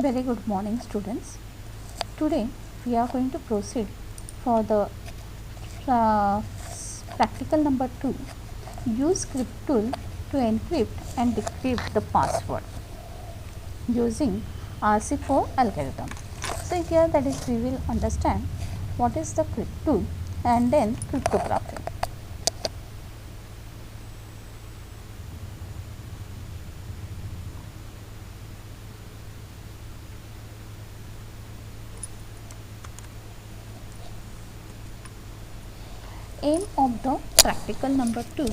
Very good morning, students. Today we are going to proceed for the uh, practical number 2. Use script tool to encrypt and decrypt the password using RC4 algorithm. So here that is we will understand what is the script tool and then cryptography. Aim of the practical number 2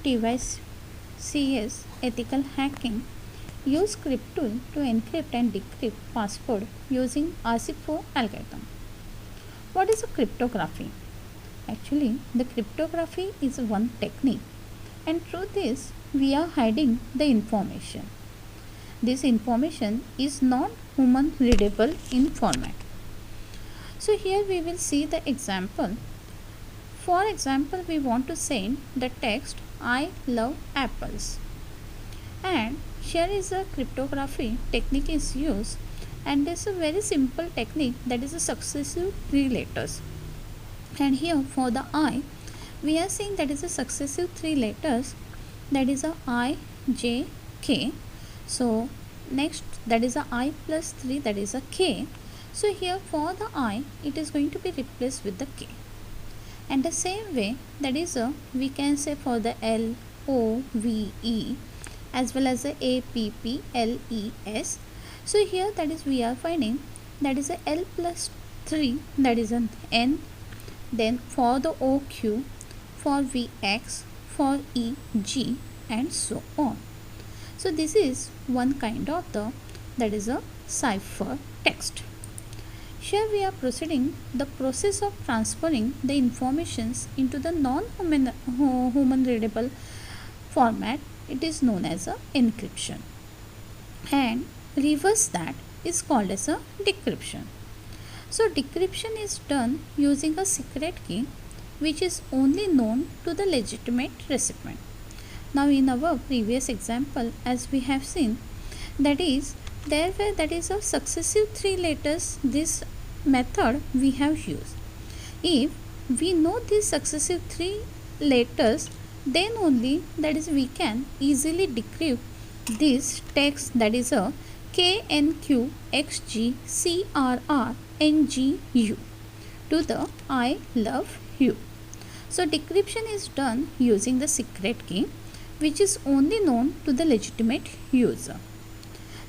TYCS ethical hacking. Use script tool to encrypt and decrypt password using RC4 algorithm. What is a cryptography? Actually, the cryptography is one technique, and through this we are hiding the information. This information is not human readable in format. So here we will see the example. For example, we want to send the text I love apples, and here is a cryptography technique is used, and this is a very simple technique, that is a successive 3 letters. And here for the I, we are saying that is a successive 3 letters, that is a I, J, K. So next that is a I plus 3, that is a K. So here for the I, it is going to be replaced with the K. And the same way, that is a, we can say for the L, O, V, E, as well as the A, P, P, L, E, S. So here that is we are finding that is a L plus 3, that is an N. Then for the O, Q, for V, X, for E, G, and so on. So this is one kind of the, that is a cipher text. Here we are proceeding the process of transferring the informations into the non-human readable format. It is known as a encryption, and reverse that is called as a decryption. So decryption is done using a secret key which is only known to the legitimate recipient. Now in our previous example, as we have seen, that is there were that is a successive 3 letters, this method we have used. If we know these successive 3 letters, then only that is we can easily decrypt this text, that is a KNQXGCRRNGU to the I love you. So decryption is done using the secret key which is only known to the legitimate user.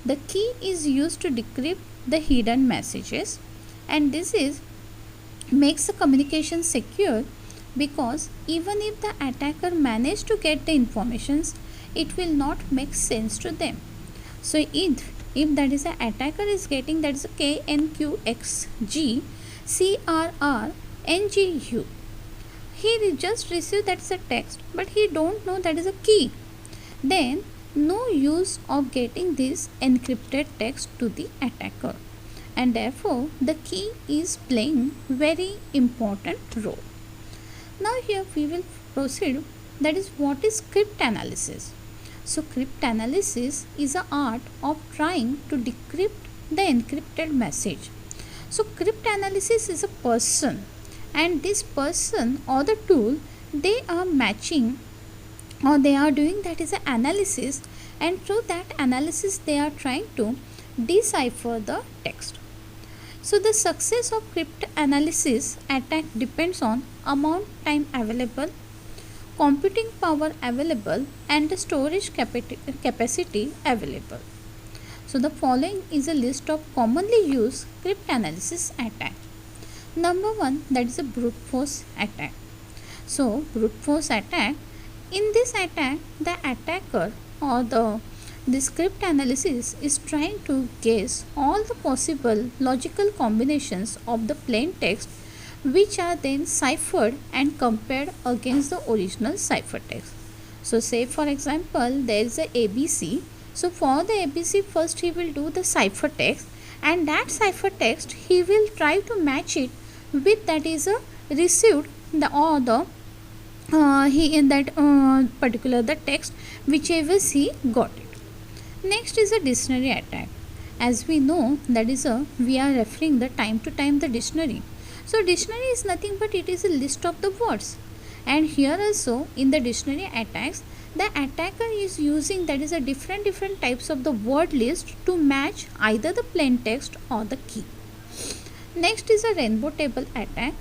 The key is used to decrypt the hidden messages, and this is makes the communication secure, because even if the attacker managed to get the informations, it will not make sense to them. So if that is an attacker is getting that is a KNQXGCRRNGU, he just received that is a text, but he don't know that is a key, then no use of getting this encrypted text to the attacker, and therefore the key is playing very important role. Now here we will proceed, that is what is cryptanalysis. So cryptanalysis is an art of trying to decrypt the encrypted message. So cryptanalysis is a person, and this person or the tool, they are matching or they are doing that is an analysis, and through that analysis they are trying to decipher the text. So the success of cryptanalysis attack depends on amount time available, computing power available, and the storage capacity available. So the following is a list of commonly used cryptanalysis attack. Number 1, that is a brute force attack. So brute force attack, in this attack the attacker or the script analysis is trying to guess all the possible logical combinations of the plain text, which are then ciphered and compared against the original ciphertext. So say for example there is a ABC. So for the ABC, first he will do the ciphertext, and that ciphertext he will try to match it with that is a received the or the he in that particular the text whichever he got it. Next is a dictionary attack. As we know, that is a we are referring the time to time the dictionary. So dictionary is nothing but it is a list of the words. And here also in the dictionary attacks, the attacker is using that is a different types of the word list to match either the plain text or the key. Next is a rainbow table attack.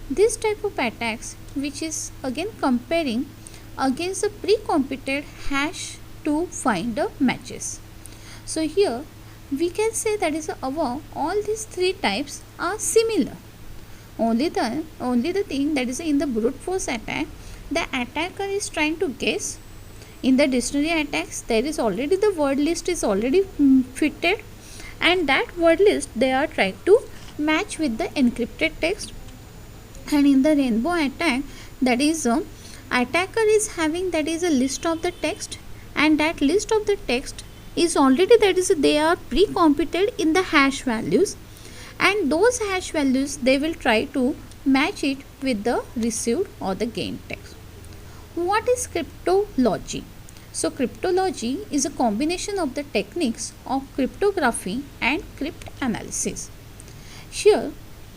This type of attacks, which is again comparing against the pre-computed hash to find the matches. So here we can say that is above all these three types are similar. Only the thing that is in the brute force attack, the attacker is trying to guess. In the dictionary attacks, there is already the word list is already fitted, and that word list they are trying to match with the encrypted text. And in the rainbow attack, that is attacker is having that is a list of the text, and that list of the text is already that is they are pre-computed in the hash values, and those hash values they will try to match it with the received or the gained text. What is cryptology? So cryptology is a combination of the techniques of cryptography and cryptanalysis. Here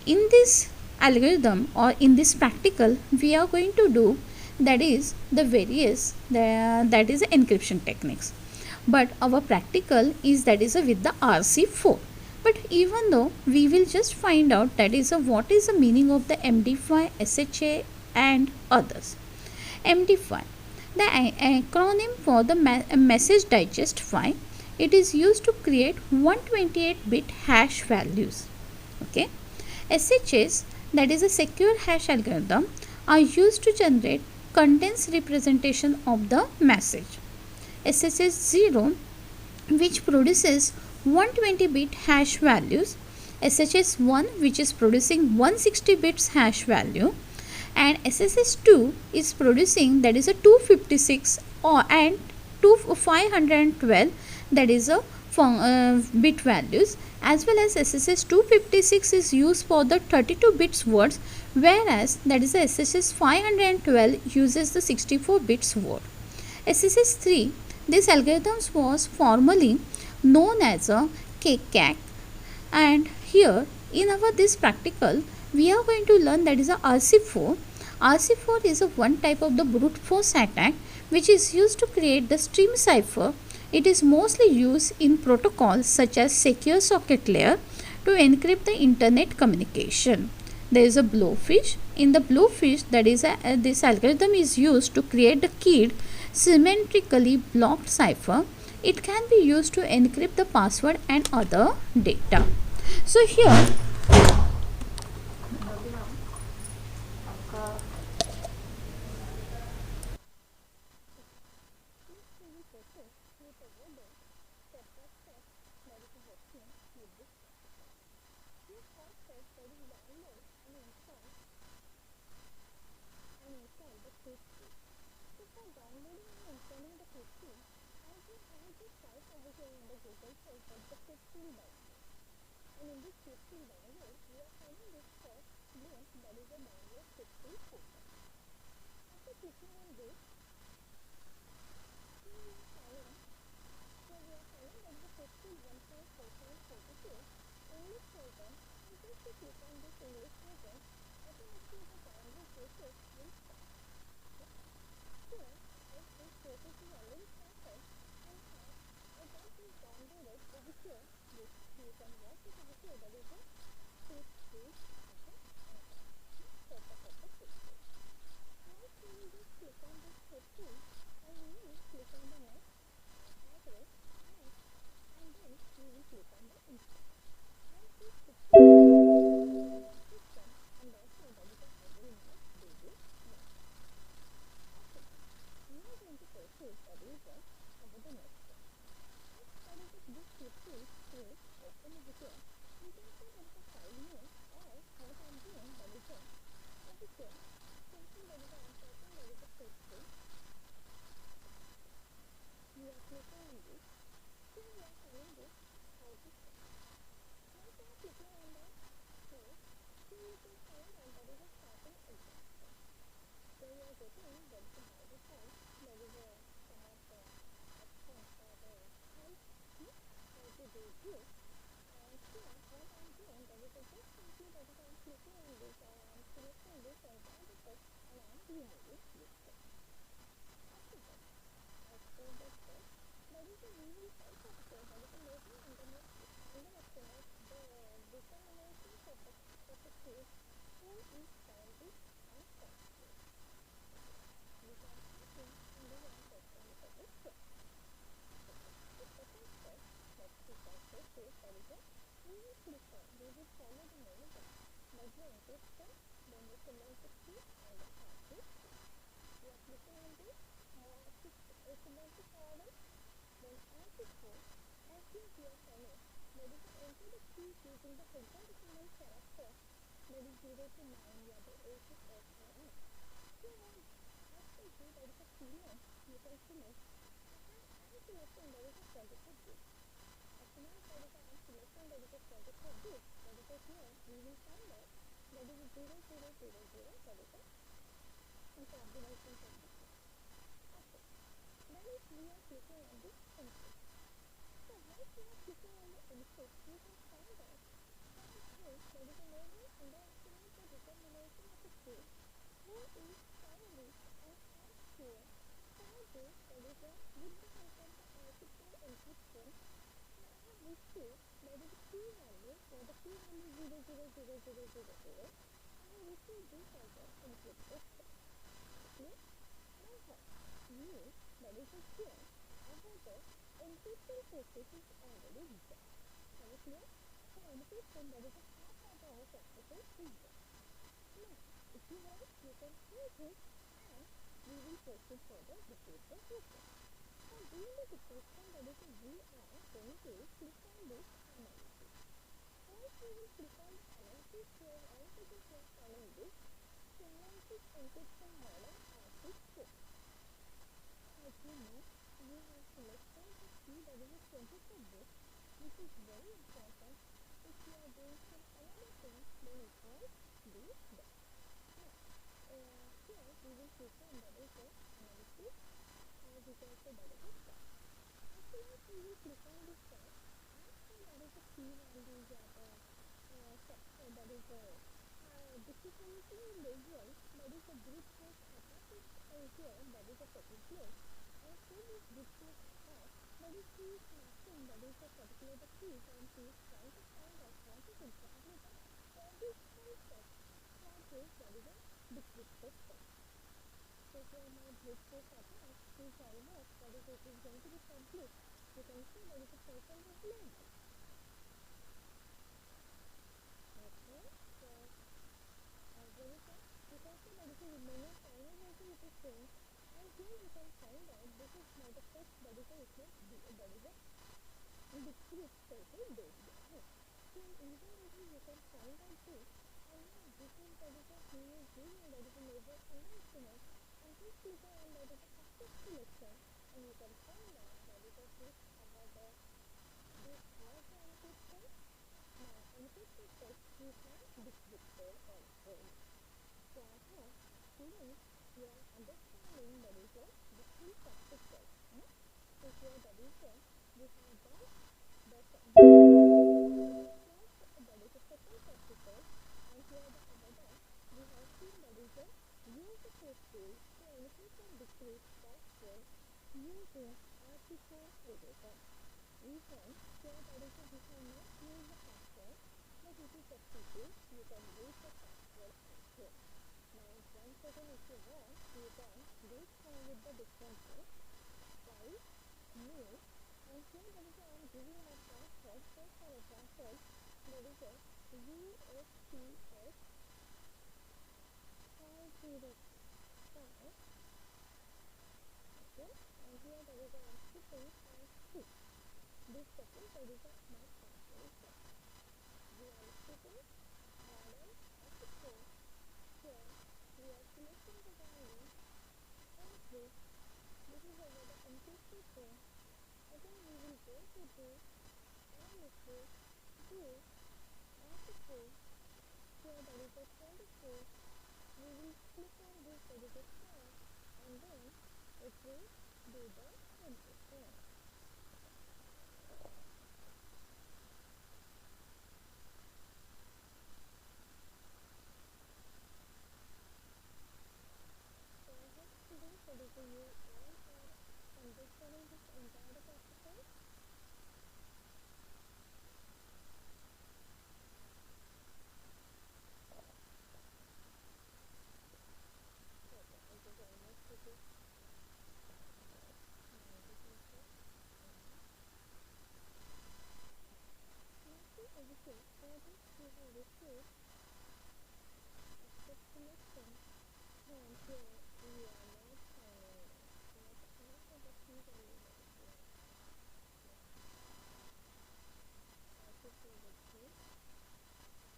in this algorithm or in this practical we are going to do that is the various that is encryption techniques, but our practical is that is with the RC4. But even though we will just find out that is what is the meaning of the MD5, SHA and others. MD5, the acronym for the message digest file, it is used to create 128-bit hash values. Okay, SHAs, that is a secure hash algorithm, are used to generate condensed representation of the message. SSH 0, which produces 120-bit hash values, SSH 1, which is producing 160 bits hash value, and SSH 2 is producing that is a 256 or and 512 that is a bit values, as well as SSH 256 is used for the 32 bits words, whereas that is a SSH 512 uses the 64 bits word. SSH 3, this algorithm was formerly known as a KCAC, and here in our this practical we are going to learn that is a RC4. RC4 is a one type of the brute force attack which is used to create the stream cipher. It is mostly used in protocols such as secure socket layer to encrypt the internet communication. There is a blowfish. In the blowfish, that is this algorithm is used to create the keyed symmetrically blocked cipher. It can be used to encrypt the password and other data. So here that is I'm clicking on this or I'm selecting this as the text and I'm removing this text. After that, after the text, that is a we will first observe that is a measure underestimate the determinations of a case who is scientist and software. We can assume and we can question the question. The second step that we can take is that is a we will click on, we will follow the menu button. That is the encryption, then the semantic key and the password key. We are clicking on this semantic order, then RT4, as you hear from it, that is enter the key using the hexadecimal character that is 0 to 9 या तो A to F or N. So after you that is a select, you can select. I'm selecting that is a positive bit. As soon as that is I'm selecting that is a positive bit, that is a here we will find out that is 0000, that is a combination of the two. Okay. Then if we are clicking on this input. So once we are clicking on the input, we can find out that the case that is a measure underestimate the determination of a case who is scientist and software for this that is a with the help of the RT4 encryption. So I have received that is a key value for the key value 000000. I have received this as an encrypted text. Okay. Now what? You that is a here. However, encryption process is already done. Are you clear? So encryption that is a half of our practical is done. Now, if you want, you can save it and we will proceed further decryption process. For doing the decryption that is a we are going to click on this analysis. First we will click on the analysis here and we will click on this semantic encryption model RT4. As you know, we have selected the key that is a 24-bit, which is very important. If you are doing some another thing, then it won't be done. Now, here we will click on that is the analysis, or we can say that is a start. As soon as we will click on this start, after that is the key values or the that is the difficulty level, that is a group test attack is here, that is a taking place. And for this group test attack, that is he is matching that is a particular the keys and he is trying to find out what is exactly the conditional set for this that is a decrypted text. So here my group test attack is almost that is it is going to be complete. You can see there is a percentage level. Okay, so as well as you can see there is a remaining time is also it is same, and here you can find out this is not a text that is a that is a decrypt stated date. So in either way you can find out this, and now this is that is a he is doing that is a measure underestimate, and just click on that is a active selection, and you can find out that is a this about the this was the encryption. Now encrypted text is now decrypted already. So I hope students you are understanding that is the full practical. So here that is we have done the first that is the second practical, and here the other we have seen that is use the code tool to encrypt and decrypt password using RT4 algorithm. We can here that is we cannot use the password, but if you substitute you can use the password also. Now once again if you want you can do it with the different way. Try new, and here that is I am giving my password. Say for example that is a USPS 505. Okay, and here that is I am keeping as 2. This second that is my password is set. We are keeping model RT4. Here we are selecting the value encrypt. This is over the encrypted thing. Again we will go to this analysis, this RT4. Here that is a 24. We will click on this that is a start, and then it will do the encryption. here we are not finding them, but most of the key values that we are artificial.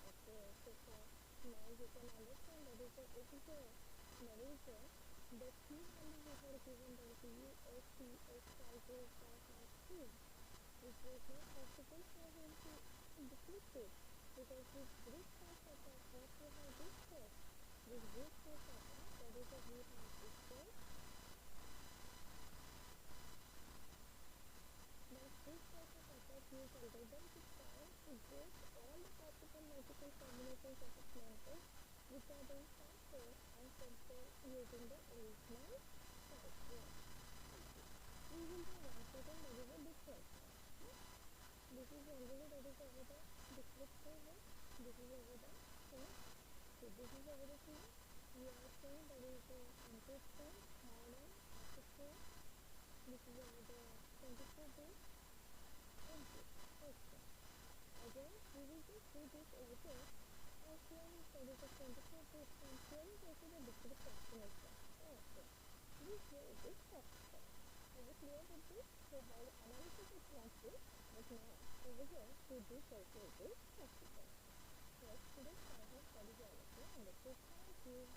Okay, so for now you can understand that is over here, that is the key values which are given by the USC, S5, S5, which was not possible for him to decrypt it because this group size attack what we have discussed, this group size attack that is what we have discussed, that group size attack use algorithm to try to guess all the possible logical combinations of its numbers which are being transferred and compared using the original software. Okay. We will do one second that is a difference. This is already that is over the descriptive one. This is over the thing. So this is over the thing. We are saying that is the encryption, modern, artificial. This is over the 24-bit encrypt. Okay. Again, we will just do this over here. And here that is the 24-bit and here is also the decrypt explanation. Okay. This way it is practical. Are you clear with this? So while analysis it was this, but now over here to this also it is practical.